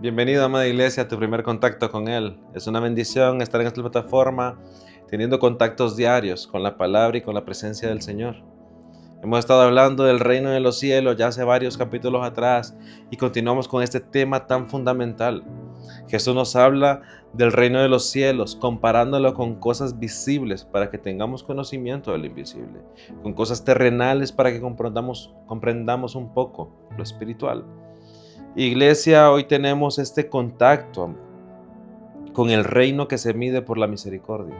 Bienvenido, amada iglesia, a tu primer contacto con Él. Es una bendición estar en esta plataforma teniendo contactos diarios con la palabra y con la presencia del Señor. Hemos estado hablando del reino de los cielos ya hace varios capítulos atrás y continuamos con este tema tan fundamental. Jesús nos habla del reino de los cielos, comparándolo con cosas visibles para que tengamos conocimiento de lo invisible, con cosas terrenales para que comprendamos un poco lo espiritual. Iglesia, hoy tenemos este contacto con el reino que se mide por la misericordia.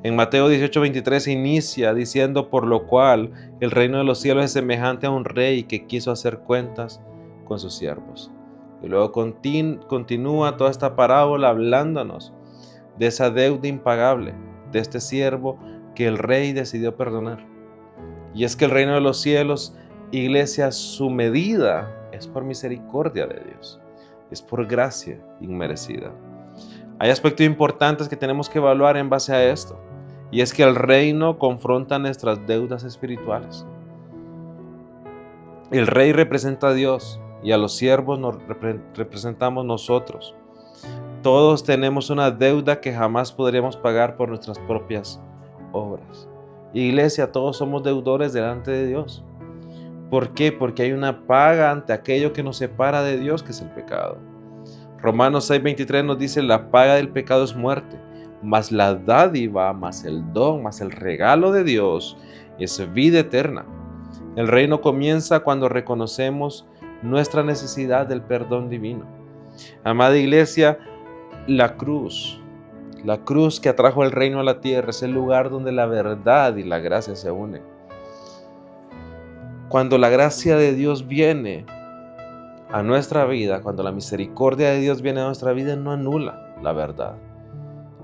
En Mateo 18:23 inicia diciendo: por lo cual el reino de los cielos es semejante a un rey que quiso hacer cuentas con sus siervos. Y luego continúa toda esta parábola hablándonos de esa deuda impagable, de este siervo que el rey decidió perdonar. Y es que el reino de los cielos, iglesia, su medida es por misericordia de Dios, es por gracia inmerecida. Hay aspectos importantes que tenemos que evaluar en base a esto, y es que el reino confronta nuestras deudas espirituales. El rey representa a Dios y a los siervos nos representamos nosotros. Todos tenemos una deuda que jamás podríamos pagar por nuestras propias obras. Iglesia, todos somos deudores delante de Dios. ¿Por qué? Porque hay una paga ante aquello que nos separa de Dios, que es el pecado. Romanos 6:23 nos dice: la paga del pecado es muerte, mas la dádiva, mas el don, mas el regalo de Dios es vida eterna. El reino comienza cuando reconocemos nuestra necesidad del perdón divino. Amada iglesia, la cruz que atrajo el reino a la tierra es el lugar donde la verdad y la gracia se unen. Cuando la gracia de Dios viene a nuestra vida, cuando la misericordia de Dios viene a nuestra vida, no anula la verdad.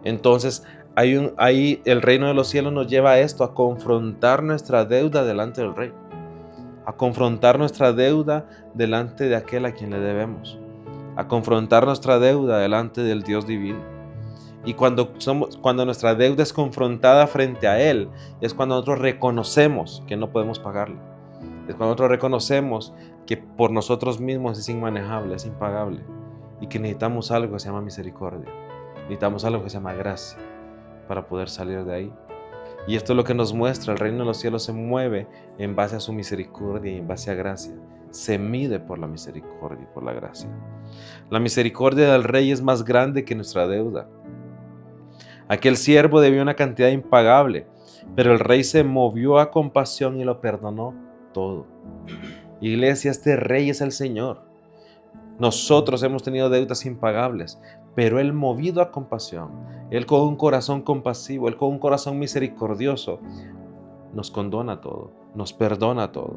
Entonces, ahí el reino de los cielos nos lleva a esto, a confrontar nuestra deuda delante del Rey, a confrontar nuestra deuda delante de aquel a quien le debemos, a confrontar nuestra deuda delante del Dios divino. Y cuando nuestra deuda es confrontada frente a Él, es cuando nosotros reconocemos que no podemos pagarla. Es cuando nosotros reconocemos que por nosotros mismos es inmanejable, es impagable, y que necesitamos algo que se llama misericordia, necesitamos algo que se llama gracia para poder salir de ahí. Y esto es lo que nos muestra: el reino de los cielos se mueve en base a su misericordia y en base a gracia. Se mide por la misericordia y por la gracia. La misericordia del Rey es más grande que nuestra deuda. Aquel siervo debió una cantidad impagable, pero el Rey se movió a compasión y lo perdonó todo. Iglesia, este Rey es el Señor. Nosotros hemos tenido deudas impagables, pero Él, movido a compasión, Él con un corazón compasivo, Él con un corazón misericordioso, nos condona todo, nos perdona todo.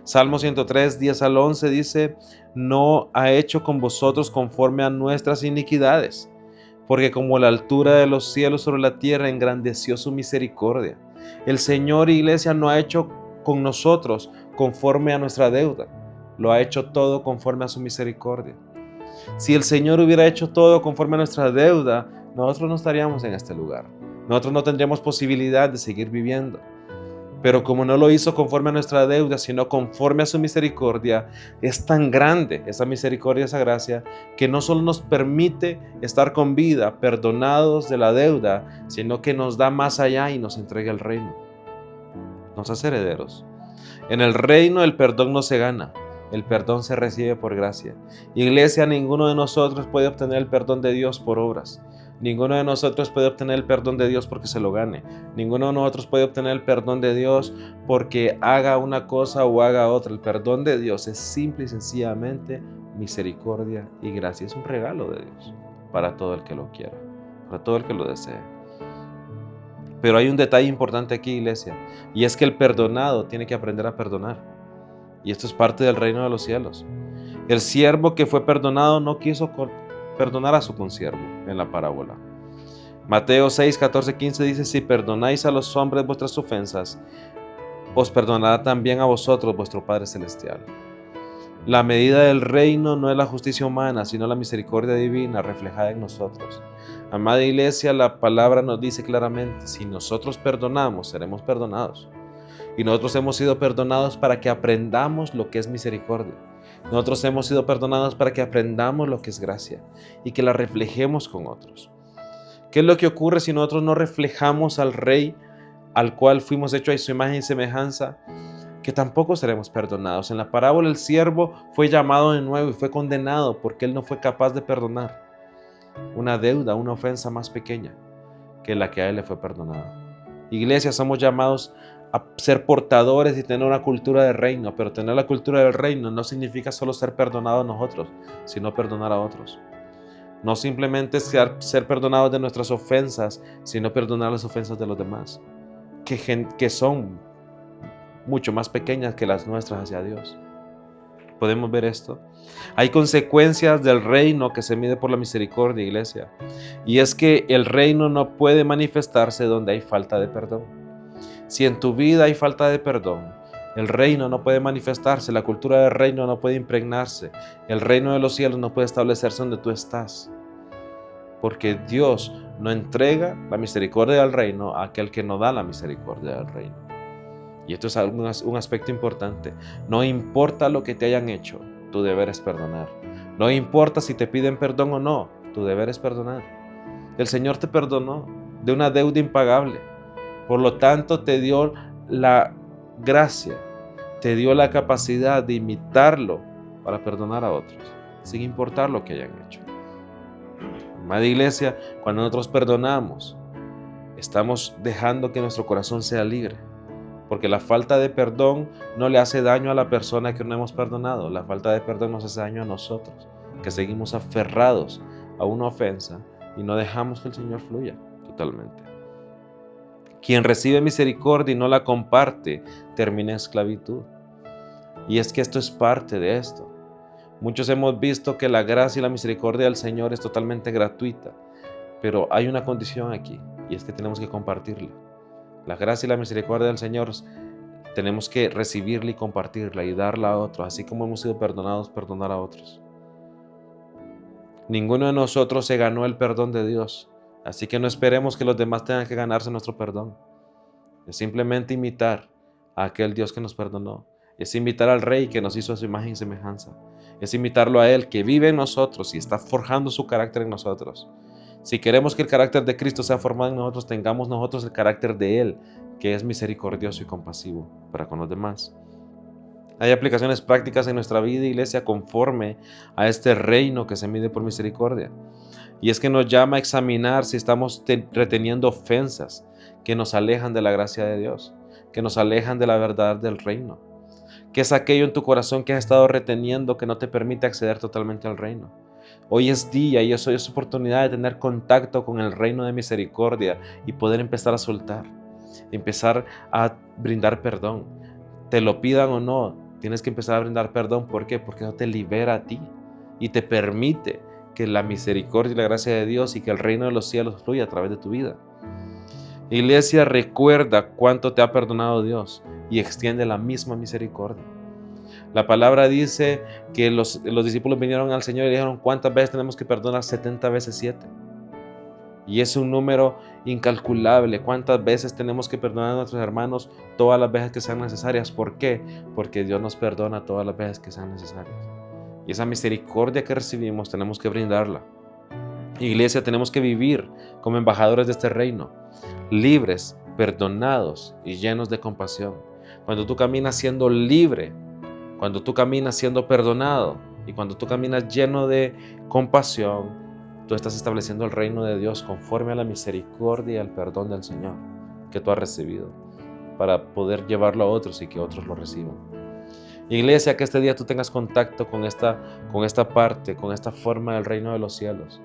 Salmo 103, 10 al 11 dice: no ha hecho con vosotros conforme a nuestras iniquidades, porque como la altura de los cielos sobre la tierra engrandeció su misericordia. El Señor, iglesia, no ha hecho con nosotros conforme a nuestra deuda, lo ha hecho todo conforme a su misericordia. Si el Señor hubiera hecho todo conforme a nuestra deuda, nosotros no estaríamos en este lugar, nosotros no tendríamos posibilidad de seguir viviendo. Pero como no lo hizo conforme a nuestra deuda, sino conforme a su misericordia, es tan grande esa misericordia, esa gracia, que no solo nos permite estar con vida, perdonados de la deuda, sino que nos da más allá y nos entrega el reino. Nos hace herederos. En el reino el perdón no se gana, el perdón se recibe por gracia. Iglesia, ninguno de nosotros puede obtener el perdón de Dios por obras. Ninguno de nosotros puede obtener el perdón de Dios porque se lo gane. Ninguno de nosotros puede obtener el perdón de Dios porque haga una cosa o haga otra. El perdón de Dios es simple y sencillamente misericordia y gracia. Es un regalo de Dios para todo el que lo quiera, para todo el que lo desee. Pero hay un detalle importante aquí, iglesia, y es que el perdonado tiene que aprender a perdonar. Y esto es parte del reino de los cielos. El siervo que fue perdonado no quiso perdonar a su consiervo en la parábola. Mateo 6, 14, 15 dice: si perdonáis a los hombres vuestras ofensas, os perdonará también a vosotros vuestro Padre Celestial. La medida del reino no es la justicia humana, sino la misericordia divina reflejada en nosotros. Amada iglesia, la palabra nos dice claramente: si nosotros perdonamos, seremos perdonados. Y nosotros hemos sido perdonados para que aprendamos lo que es misericordia. Nosotros hemos sido perdonados para que aprendamos lo que es gracia y que la reflejemos con otros. ¿Qué es lo que ocurre si nosotros no reflejamos al Rey al cual fuimos hechos a su imagen y semejanza? Que tampoco seremos perdonados. En la parábola el siervo fue llamado de nuevo y fue condenado porque él no fue capaz de perdonar una deuda, una ofensa más pequeña que la que a él le fue perdonada. Iglesia, somos llamados a ser portadores y tener una cultura de reino, pero tener la cultura del reino no significa solo ser perdonados nosotros, sino perdonar a otros. No simplemente ser perdonados de nuestras ofensas, sino perdonar las ofensas de los demás, que son mucho más pequeñas que las nuestras hacia Dios. ¿Podemos ver esto? Hay consecuencias del reino que se mide por la misericordia, iglesia. Y es que el reino no puede manifestarse donde hay falta de perdón. Si en tu vida hay falta de perdón, el reino no puede manifestarse, la cultura del reino no puede impregnarse, el reino de los cielos no puede establecerse donde tú estás. Porque Dios no entrega la misericordia del reino a aquel que no da la misericordia del reino. Y esto es un aspecto importante. No importa lo que te hayan hecho, tu deber es perdonar. No importa si te piden perdón o no, tu deber es perdonar. El Señor te perdonó de una deuda impagable. Por lo tanto, te dio la gracia, te dio la capacidad de imitarlo para perdonar a otros, sin importar lo que hayan hecho. Amada iglesia, cuando nosotros perdonamos, estamos dejando que nuestro corazón sea libre. Porque la falta de perdón no le hace daño a la persona que no hemos perdonado. La falta de perdón nos hace daño a nosotros, que seguimos aferrados a una ofensa y no dejamos que el Señor fluya totalmente. Quien recibe misericordia y no la comparte, termina en esclavitud. Y es que esto es parte de esto. Muchos hemos visto que la gracia y la misericordia del Señor es totalmente gratuita, pero hay una condición aquí, y es que tenemos que compartirla. La gracia y la misericordia del Señor tenemos que recibirla y compartirla y darla a otros, así como hemos sido perdonados, perdonar a otros. Ninguno de nosotros se ganó el perdón de Dios, así que no esperemos que los demás tengan que ganarse nuestro perdón. Es simplemente imitar a aquel Dios que nos perdonó. Es imitar al Rey que nos hizo a su imagen y semejanza. Es imitarlo a Él que vive en nosotros y está forjando su carácter en nosotros. Si queremos que el carácter de Cristo sea formado en nosotros, tengamos nosotros el carácter de Él, que es misericordioso y compasivo para con los demás. Hay aplicaciones prácticas en nuestra vida, iglesia, conforme a este reino que se mide por misericordia. Y es que nos llama a examinar si estamos reteniendo ofensas que nos alejan de la gracia de Dios, que nos alejan de la verdad del reino. ¿Qué es aquello en tu corazón que has estado reteniendo que no te permite acceder totalmente al reino? Hoy es día y hoy es oportunidad de tener contacto con el reino de misericordia y poder empezar a soltar, empezar a brindar perdón. Te lo pidan o no, tienes que empezar a brindar perdón. ¿Por qué? Porque eso te libera a ti y te permite que la misericordia y la gracia de Dios y que el reino de los cielos fluya a través de tu vida. Iglesia, recuerda cuánto te ha perdonado Dios y extiende la misma misericordia. La palabra dice que los discípulos vinieron al Señor y le dijeron, ¿cuántas veces tenemos que perdonar? 70 veces 7. Y es un número incalculable. ¿Cuántas veces tenemos que perdonar a nuestros hermanos? Todas las veces que sean necesarias. ¿Por qué? Porque Dios nos perdona todas las veces que sean necesarias. Y esa misericordia que recibimos tenemos que brindarla. Iglesia, tenemos que vivir como embajadores de este reino, libres, perdonados y llenos de compasión. Cuando tú caminas siendo libre, cuando tú caminas siendo perdonado y cuando tú caminas lleno de compasión, tú estás estableciendo el reino de Dios conforme a la misericordia y al perdón del Señor que tú has recibido para poder llevarlo a otros y que otros lo reciban. Iglesia, que este día tú tengas contacto con esta parte, con esta forma del reino de los cielos,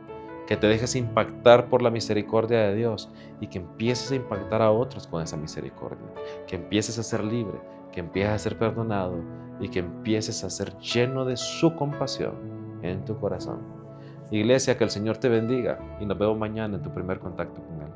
que te dejes impactar por la misericordia de Dios y que empieces a impactar a otros con esa misericordia, que empieces a ser libre, que empieces a ser perdonado y que empieces a ser lleno de su compasión en tu corazón. Iglesia, que el Señor te bendiga y nos vemos mañana en tu primer contacto con Él.